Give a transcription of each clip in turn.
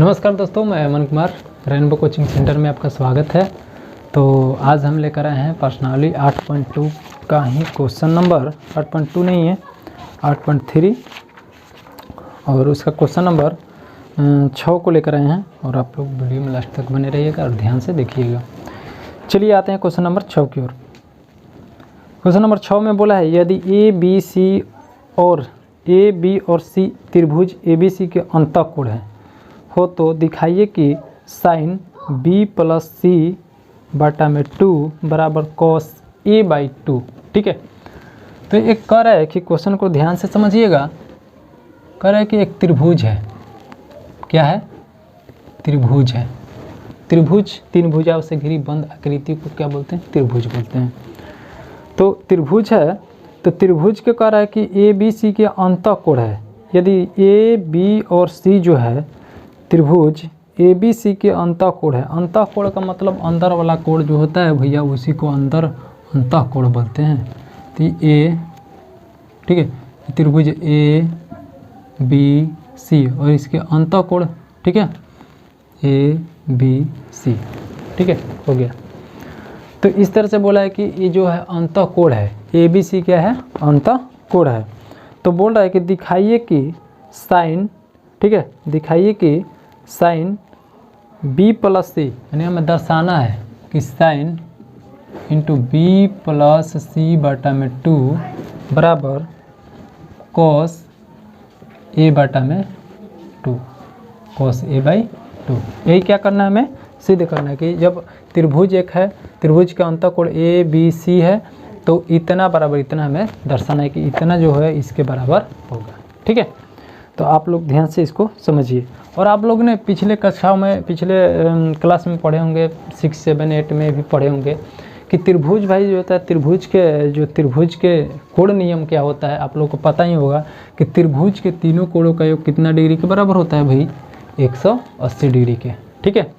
नमस्कार दोस्तों, मैं Aman Kumar rainbow coaching centre में आपका स्वागत है। तो आज हम लेकर आए हैं प्रश्नावली 8.2 का ही क्वेश्चन नंबर 8.2 नहीं है 8.3 और उसका क्वेश्चन नंबर 6 को लेकर आए हैं और आप लोग वीडियो में लास्ट तक बने रहिएगा और ध्यान से देखिएगा। चलिए आते हैं क्वेश्चन नंबर 6 की ओर। क्वेश्चन नंबर 6 में बोला है यदि ए बी और सी त्रिभुज ABC के अंतःकोण है हो तो दिखाइए कि साइन B प्लस सी बटा में 2 बराबर कॉस A/2। ठीक है, तो एक कह रहा है कि क्वेश्चन को ध्यान से समझिएगा। कह रहा है कि एक त्रिभुज है। क्या है? त्रिभुज है। त्रिभुज तीन भुजाओं से घिरी बंद आकृति को क्या बोलते हैं? त्रिभुज बोलते हैं। तो त्रिभुज है, तो त्रिभुज के कह रहा है कि ABC के अंतःकोण है। यदि AB और C जो है त्रिभुज ABC के अंतःकोण है। अंतःकोण का मतलब अंदर वाला कोण जो होता है भैया, उसी को अंदर अंतःकोण बोलते हैं। तो A, ठीक है, त्रिभुज ABC और इसके अंतःकोण, ठीक है, ABC, ठीक है, हो गया। तो इस तरह से बोला है कि ये जो है अंतःकोण है, ABC क्या है? अंतःकोण है। तो बोल रहा है कि दिखाइए कि साइन, ठीक है, दिखाइए कि साइन B प्लस सी, यानी हमें दर्शाना है कि साइन इंटू B प्लस सी बटा में 2 बराबर कॉस A बटा में 2, कॉस A/2। यही क्या करना है? हमें सिद्ध करना है कि जब त्रिभुज एक है, त्रिभुज का अंतःकोण ABC है, तो इतना बराबर इतना हमें दर्शाना है कि इतना जो है इसके बराबर होगा। ठीक है, तो आप लोग ध्यान से इसको समझिए। और आप लोग ने पिछले कक्षाओं में, पिछले क्लास में पढ़े होंगे, 6, 7, 8 में भी पढ़े होंगे कि त्रिभुज भाई जो होता है, त्रिभुज के कोण नियम क्या होता है। आप लोग को पता ही होगा कि त्रिभुज के तीनों कोणों का योग कितना डिग्री के बराबर होता है भाई? 180 डिग्री के। ठीक है,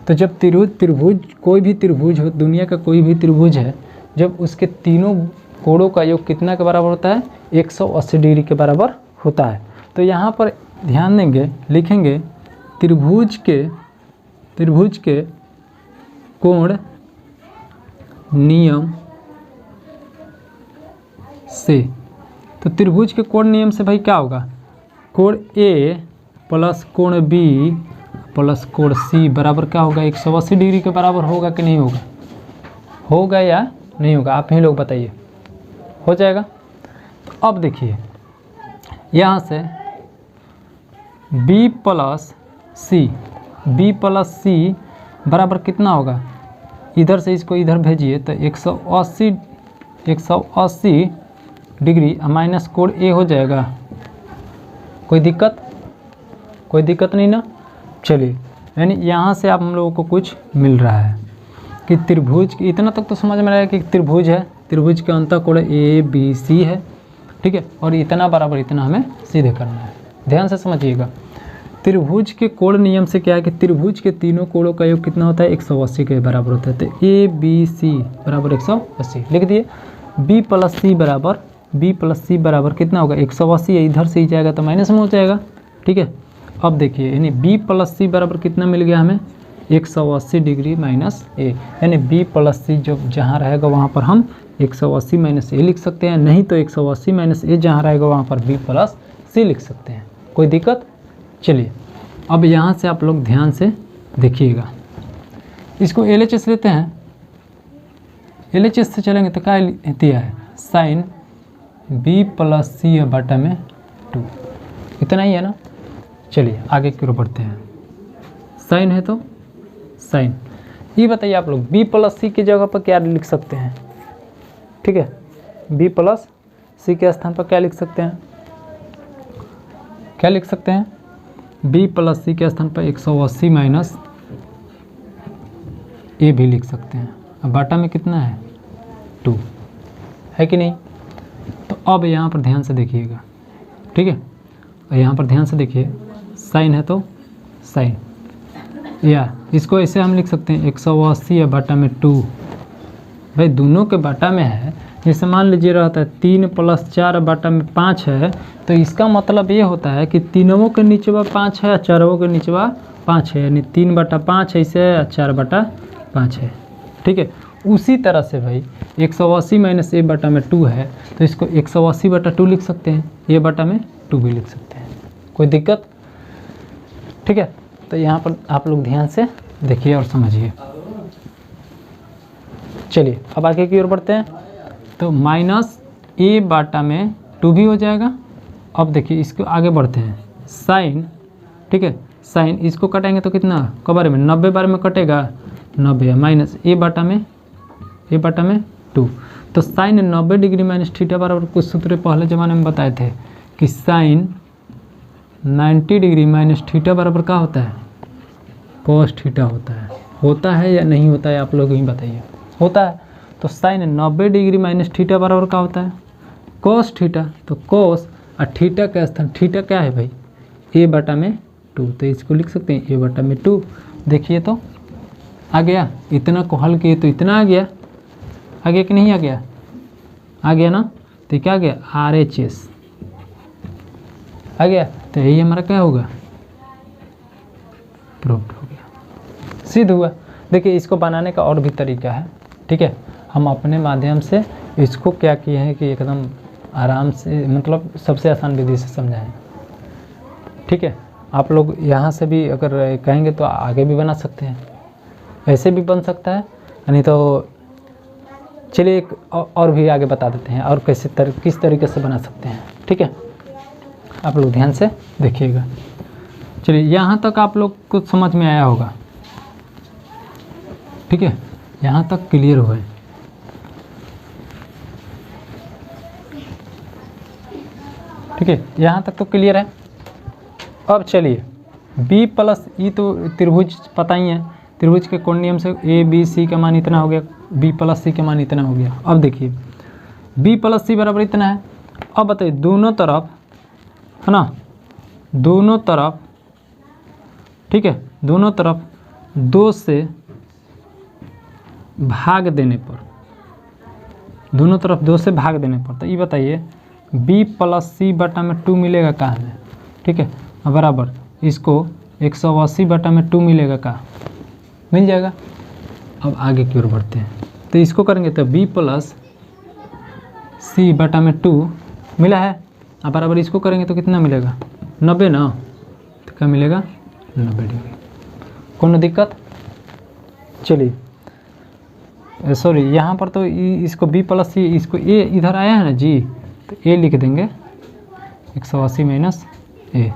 तो जब त्रिभुज कोई भी त्रिभुज हो, दुनिया का कोई भी त्रिभुज है, जब उसके तीनों कोणों का योग कितना के बराबर होता है? 180 डिग्री के बराबर होता है। तो यहाँ पर ध्यान देंगे, लिखेंगे त्रिभुज के कोण नियम से। तो त्रिभुज के कोण नियम से भाई क्या होगा? कोण A प्लस कोण B प्लस कोण C बराबर क्या होगा? 180 डिग्री के बराबर होगा कि नहीं होगा? होगा या नहीं होगा? आप ही लोग बताइए। हो जाएगा। तो अब देखिए यहाँ से B प्लस सी बराबर कितना होगा? इधर से इसको इधर भेजिए तो 180 डिग्री माइनस कोण A हो जाएगा। कोई दिक्कत नहीं ना? चलिए, यानी यहाँ से आप हम लोगों को कुछ मिल रहा है कि त्रिभुज, इतना तक तो समझ में आया कि त्रिभुज है, त्रिभुज के अंतःकोण ABC है, ठीक है, और इतना बराबर इतना हमें सीधे करना है। ध्यान से समझिएगा। त्रिभुज के कोण नियम से क्या है कि त्रिभुज के तीनों कोणों का योग कितना होता है? 180 के बराबर होता है। तो ABC बराबर 180 लिख दिए। B प्लस सी बराबर कितना होगा? 180 है, इधर से ही जाएगा तो माइनस में हो जाएगा। ठीक है, अब देखिए यानी B प्लस सी बराबर कितना मिल गया हमें? 180 डिग्री माइनस A, यानी B प्लस सी जो जहाँ रहेगा वहाँ पर हम 180 माइनस A लिख सकते हैं, नहीं तो 180 माइनस A जहाँ रहेगा वहाँ पर B प्लस सी लिख सकते हैं। कोई दिक्कत? चलिए, अब यहाँ से आप लोग ध्यान से देखिएगा। इसको LHS लेते हैं। LHS से चलेंगे तो क्या दिया है? साइन B प्लस सी बटा में 2, इतना ही है ना? चलिए आगे की ओर बढ़ते हैं। साइन है तो साइन, ये बताइए आप लोग B प्लस सी की जगह पर क्या लिख सकते हैं? ठीक है, B प्लस सी के स्थान पर क्या लिख सकते हैं? क्या लिख सकते हैं? B प्लस सी के स्थान पर 180 माइनस A भी लिख सकते हैं। अब बाटा में कितना है? 2 है कि नहीं? तो अब यहाँ पर ध्यान से देखिएगा, ठीक है, और यहाँ पर ध्यान से देखिए, साइन है तो साइन, या इसको ऐसे हम लिख सकते हैं 180 या बाटा में 2। भाई दोनों के बाटा में है, जैसे मान लीजिए रहता है 3 + 4 बटा में 5 है, तो इसका मतलब ये होता है कि तीनों के नीचेवा 5 है, चारों के नीचेवा 5 है, यानी 3/5 ऐसे है और 4/5 है। ठीक है, उसी तरह से भाई 180 - a बटा में 2 है, तो इसको 180/2 लिख सकते हैं, a बटा में 2 भी लिख सकते हैं, कोई दिक्कत? ठीक है, तो यहाँ पर आप लोग ध्यान से देखिए और समझिए। चलिए अब आगे की ओर बढ़ते हैं, तो -a बटा में 2 भी हो जाएगा। अब देखिए इसको आगे बढ़ते हैं, साइन, ठीक है, साइन इसको कटाएंगे तो कितना क बारे में 90 बार में कटेगा, 90 माइनस a बटा में 2, तो साइन 90 डिग्री माइनस थीटा बराबर कुछ सूत्र पहले ज़माने में बताए थे कि साइन 90 डिग्री माइनस थीटा बराबर क्या होता है, कॉस थीटा होता है या नहीं होता है, आप लोग ही बताइए। होता है, तो साइन 90 डिग्री माइनस थीटा बराबर क्या होता है, कॉस थीटा, तो कॉस और थीटा का स्थान, थीटा क्या है भाई, a बटा में 2, तो इसको लिख सकते हैं a बटा में 2। देखिए तो आ गया, इतना को हल किए तो इतना आ गया कि नहीं आ गया? आ गया ना, तो क्या आ गया, RHS आ गया, तो यही हमारा क्या होगा, प्रूव्ड हो गया, सिद्ध हुआ। देखिए इसको बनाने का और भी तरीका है, ठीक है, हम अपने माध्यम से इसको क्या किए हैं कि एकदम आराम से, मतलब सबसे आसान विधि से समझाएं। ठीक है, आप लोग यहाँ से भी अगर कहेंगे तो आगे भी बना सकते हैं, ऐसे भी बन सकता है, नहीं तो चलिए एक और भी आगे बता देते हैं और किस तरीके से बना सकते हैं। ठीक है, आप लोग ध्यान से देखिएगा। चलिए यहाँ तक आप लोग को समझ में आया होगा, ठीक है, यहाँ तक क्लियर हुए। ठीक है, यहाँ तक तो क्लियर है। अब चलिए b + e तो त्रिभुज पता ही है, त्रिभुज के कोण नियम से a b c का मान इतना हो गया, b + c का मान इतना हो गया। अब देखिए b + c बराबर इतना है। अब बताइए दोनों तरफ है ना, दोनों तरफ, ठीक है, दोनों तरफ 2 से भाग देने पर, दोनों तरफ 2 से भाग देने पर, तो ये बताइए b + c बटा में 2 मिलेगा कहाँ में, ठीक है, बराबर इसको 180 बटा में 2 मिलेगा का, मिल जाएगा। अब आगे की ओर बढ़ते हैं, तो इसको करेंगे तो b + c बटा में 2 मिला है, अब बराबर इसको करेंगे तो कितना मिलेगा, 90 ना, तो क्या मिलेगा, 90 डिग्री। कौन दिक्कत? चलिए सॉरी, यहाँ पर तो इसको b + c, इसको a इधर आया है ना जी, तो a लिख देंगे 180 - a,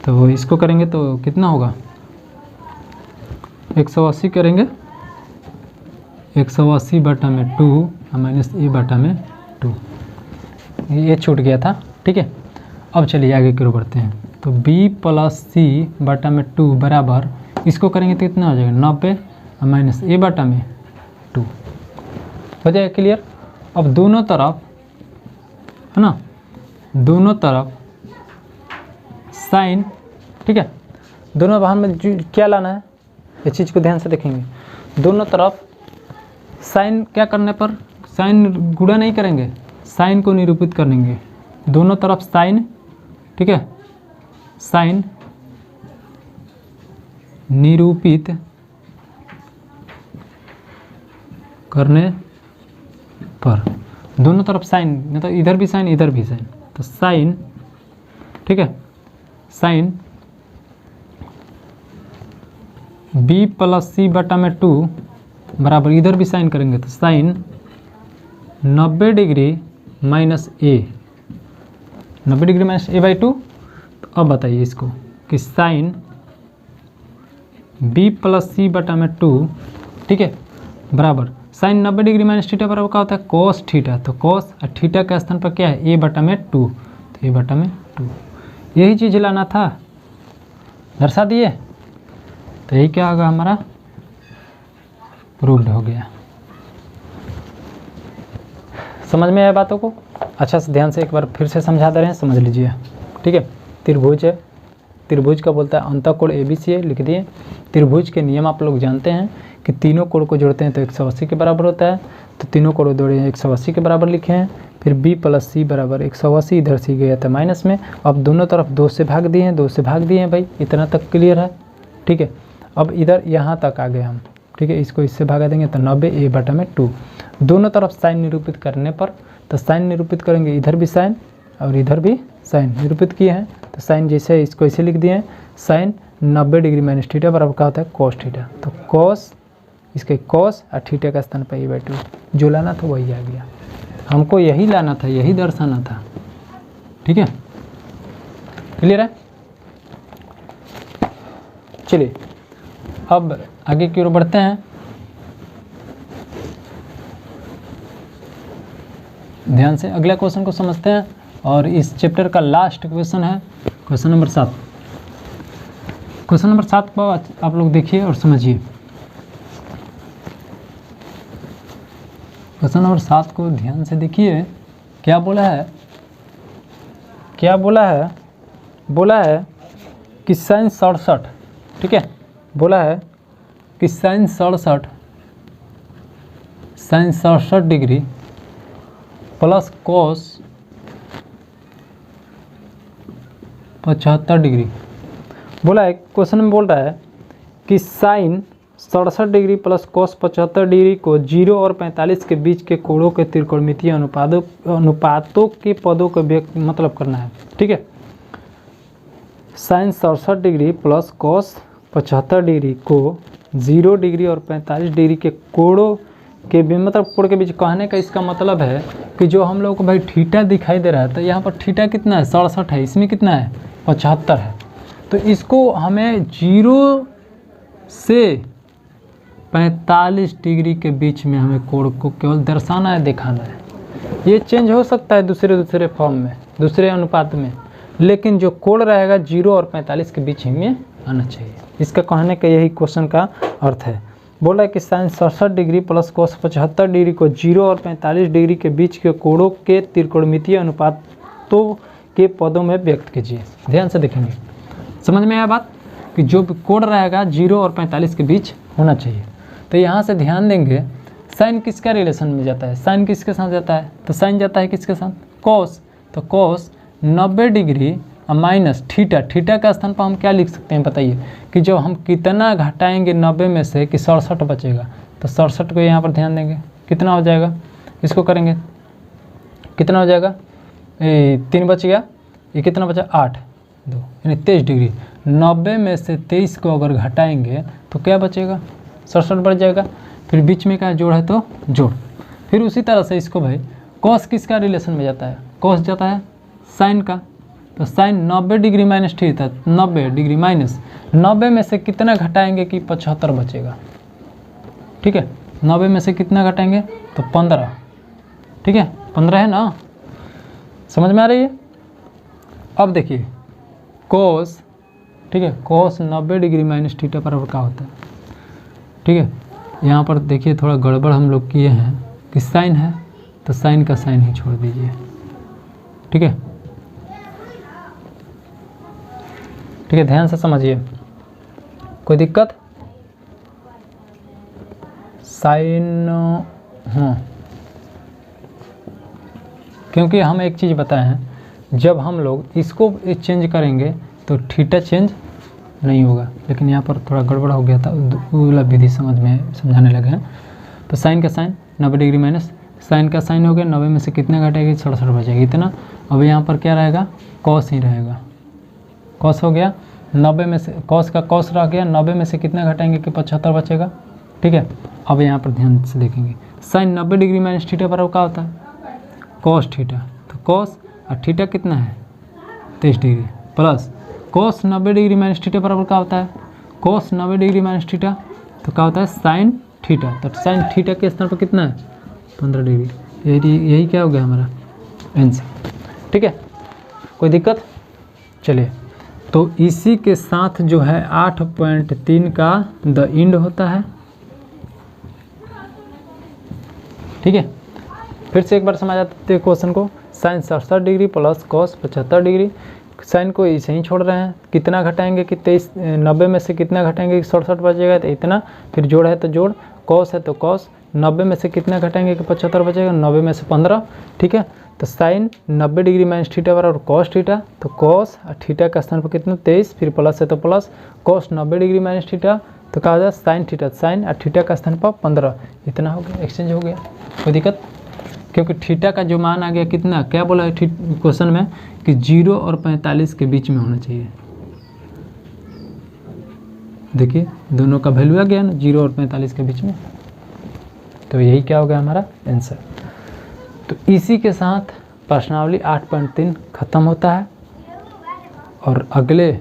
तो इसको करेंगे तो कितना होगा, 180 करेंगे 180 बटा में 2 माइनस a बटा में 2, ये छूट गया था। ठीक है, अब चलिए आगे की ओर बढ़ते हैं, तो b + c बटा में 2 बराबर इसको करेंगे तो कितना हो जाएगा, 90 माइनस a बटा में 2, हो जाएगा क्लियर। अब दोनों तरफ है ना, दोनों तरफ साइन, ठीक है, दोनों बाहर में क्या लाना है, इस चीज़ को ध्यान से देखेंगे। दोनों तरफ साइन क्या करने पर, साइन गुणा नहीं करेंगे, साइन को निरूपित करेंगे, दोनों तरफ साइन, ठीक है, साइन निरूपित करने पर, दोनों तरफ साइन, मतलब इधर भी साइन इधर भी साइन, तो साइन, ठीक है, साइन b + c बटा में 2 बराबर इधर भी साइन करेंगे तो sine 90 degree minus a, 90 degree minus a/2। तो अब बताइए इसको कि साइन b + c बटा में 2, ठीक है, बराबर साइन 90 डिग्री माइनस थीटा बराबर क्या होता है, कॉस थीटा, तो कॉस और थीटा के स्थान पर क्या है, a बटा में 2, तो a बटा में 2, यही चीज़ लाना था, दर्शा दिए, तो यही क्या होगा हमारा, प्रूव्ड हो गया। समझ में आया बातों को? अच्छा से ध्यान से एक बार फिर से समझा दे रहे हैं, समझ लीजिए। ठीक है, त्रिभुज है, त्रिभुज का बोलता है अंतःकोण ABC है, लिख दिए। त्रिभुज के नियम आप लोग जानते हैं कि तीनों कोण को जोड़ते हैं तो 180 के बराबर होता है, तो तीनों कोण जोड़े 180 के बराबर लिखे हैं। फिर B + C बराबर 180, इधर C गया था माइनस में, अब दोनों तरफ 2 से भाग दिए हैं, 2 से भाग दिए हैं भाई, इतना तक क्लियर है, ठीक है। अब इधर यहाँ तक आ गए हम, ठीक है, इसको इससे भागा देंगे तो 90a/2। दोनों तरफ साइन निरूपित करने पर, तो साइन निरूपित करेंगे, इधर भी साइन और इधर भी साइन निरूपित किए हैं, तो साइन जैसे इसको ऐसे लिख दिए हैं, साइन 90 डिग्री माइनस थीटा बराबर क्या होता है कॉस थीटा, तो कॉस, इसके कॉस और थीटा का स्थान पर a/2, जो लाना था वही आ गया, हमको यही लाना था, यही दर्शाना था, ठीक है, क्लियर है। चलिए अब आगे की ओर बढ़ते हैं। ध्यान से अगला क्वेश्चन को समझते हैं, और इस चैप्टर का लास्ट क्वेश्चन है क्वेश्चन नंबर 7। क्वेश्चन नंबर 7 को आप लोग देखिए और समझिए। क्वेश्चन नंबर 7 को ध्यान से देखिए, क्या बोला है, क्या बोला है, बोला है कि साइन 67, ठीक है, बोला है कि sine 67 degree plus cos 75 degree, बोला है क्वेश्चन में, बोल रहा है कि sine 67 degree plus cos 75 degree को 0 और 45 के बीच के कोणों के त्रिकोणमितीय अनुपातों के पदों को मतलब करना है, ठीक है। Sine 67 degree plus cos 75 degree को 0 डिग्री और 45 डिग्री के कोणों के मतलब कोण के बीच, कहने का इसका मतलब है कि जो हम लोग को भाई थीटा दिखाई दे रहा है, तो यहाँ पर थीटा कितना है 67 है, इसमें कितना है 75 है, तो इसको हमें 0 से 45 डिग्री के बीच में हमें कोण को केवल दर्शाना है, दिखाना है। ये चेंज हो सकता है दूसरे फॉर्म में, दूसरे अनुपात में, लेकिन जो कोण रहेगा 0 और 45 के बीच में आना चाहिए। इसका कहने का यही क्वेश्चन का अर्थ है। बोला है कि sine 67 degree plus cos 75 degree को 0 और 45 डिग्री के बीच के कोणों के त्रिकोणमितीय अनुपातों के पदों में व्यक्त कीजिए। ध्यान से देखेंगे, समझ में आया बात, कि जो कोण रहेगा 0 और 45 के बीच होना चाहिए। तो यहाँ से ध्यान देंगे, साइन किसका रिलेशन में जाता है, साइन किसके साथ जाता है, तो साइन जाता है किसके साथ, कॉस, तो cos 90 degree minus theta, theta का स्थान पर हम क्या लिख सकते हैं बताइए, कि जो हम कितना घटाएंगे 90 में से कि 67 बचेगा, तो 67 को यहाँ पर ध्यान देंगे, कितना हो जाएगा, इसको करेंगे कितना हो जाएगा, 3 बच गया, ये कितना बचा 8, 2 यानी 23 डिग्री। 90 में से 23 को अगर घटाएंगे तो क्या बचेगा, 67 बढ़ जाएगा। फिर बीच में का जोड़ है तो जोड़। फिर उसी तरह से इसको भाई कॉस किसका रिलेशन में जाता है, कॉस जाता है साइन का, तो sine 90 degree minus theta, 90 degree minus 90 में से कितना घटाएंगे कि 75 बचेगा, ठीक है। 90 में से कितना घटाएंगे तो 15, ठीक है, 15 है ना, समझ में आ रही है। अब देखिए कोस, ठीक है, कोस 90 डिग्री माइनस थीटा बराबर क्या होता है, ठीक है। यहाँ पर देखिए थोड़ा गड़बड़ हम लोग किए हैं कि साइन है तो साइन का साइन ही छोड़ दीजिए, ठीक है, ठीक है, ध्यान से समझिए, कोई दिक्कत, साइन, हाँ, क्योंकि हम एक चीज़ बताए हैं, जब हम लोग इसको चेंज करेंगे तो थीटा चेंज नहीं होगा, लेकिन यहाँ पर थोड़ा गड़बड़ हो गया था, वाला विधि समझाने लगे हैं। तो साइन का साइन 90 डिग्री माइनस साइन का साइन हो गया, 90 में से कितना घटेगी 67 बचेगा इतना। अब यहाँ पर क्या रहेगा, कॉस ही रहेगा, कॉस हो गया, 90 में से कॉस का कॉस रह गया, 90 में से कितना घटाएंगे कि 75 बचेगा, ठीक है। अब यहाँ पर ध्यान से देखेंगे, साइन 90 डिग्री माइनस थीटा बराबर क्या होता है कॉस थीटा, तो कॉस और थीटा कितना है 23 degree plus cos 90 degree minus theta बराबर क्या होता है कॉस 90 डिग्री माइनस थीटा, तो क्या होता है साइन थीटा, तो साइन थीटा के स्थान पर कितना है 15 डिग्री, यही क्या हो गया हमारा आंसर, ठीक है, कोई दिक्कत। चलिए, तो इसी के साथ जो है 8.3 का द इंड होता है, ठीक है। फिर से एक बार समझ आते हैं क्वेश्चन को, sine 67 degree plus cos 75 degree sine को ऐसे ही छोड़ रहे हैं, कितना घटाएंगे कि 90 में से कितना घटाएंगे कि 67 बचेगा, तो इतना, फिर जोड़ है तो जोड़, कॉस है तो कॉस, 90 में से कितना घटाएंगे कि 75 बचेगा, 90 में से 15, ठीक है। तो साइन 90 डिग्री माइनस थीटा बराबर कॉस थीटा, तो कॉस और थीटा का स्थान पर कितना 23, फिर प्लस है तो plus, cos 90 degree minus theta तो कहा जाए साइन थीटा, साइन और थीटा का स्थान पर 15, इतना हो गया, एक्सचेंज हो गया, कोई दिक्कत, क्योंकि थीटा का जो मान आ गया कितना, क्या बोला है क्वेश्चन में कि 0 और 45 के बीच में होना चाहिए। देखिए दोनों का वैल्यू आ गया ना 0 और 45 के बीच में, तो यही क्या हो गया हमारा आंसर। तो इसी के साथ प्रश्नावली 8.3 खत्म होता है और अगले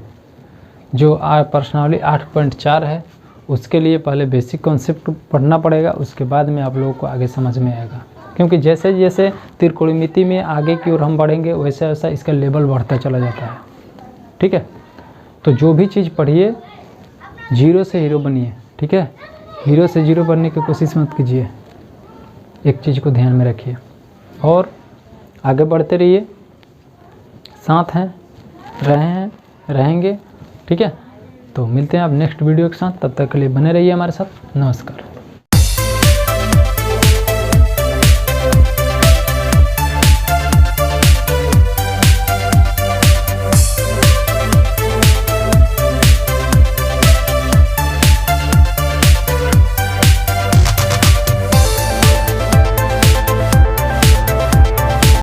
जो प्रश्नावली 8.4 है उसके लिए पहले बेसिक कॉन्सेप्ट पढ़ना पड़ेगा, उसके बाद में आप लोगों को आगे समझ में आएगा, क्योंकि जैसे जैसे त्रिकोणमिति में आगे की ओर हम बढ़ेंगे वैसे वैसा इसका लेवल बढ़ता चला जाता है, ठीक है। तो जो भी चीज़ पढ़िए 0 से हीरो बनिए, ठीक है, हीरो से 0 बनने की कोशिश मत कीजिए, एक चीज़ को ध्यान में रखिए और आगे बढ़ते रहिए, साथ हैं, रहेंगे, ठीक है। तो मिलते हैं अब नेक्स्ट वीडियो के साथ, तब तक के लिए बने रहिए हमारे साथ, नमस्कार।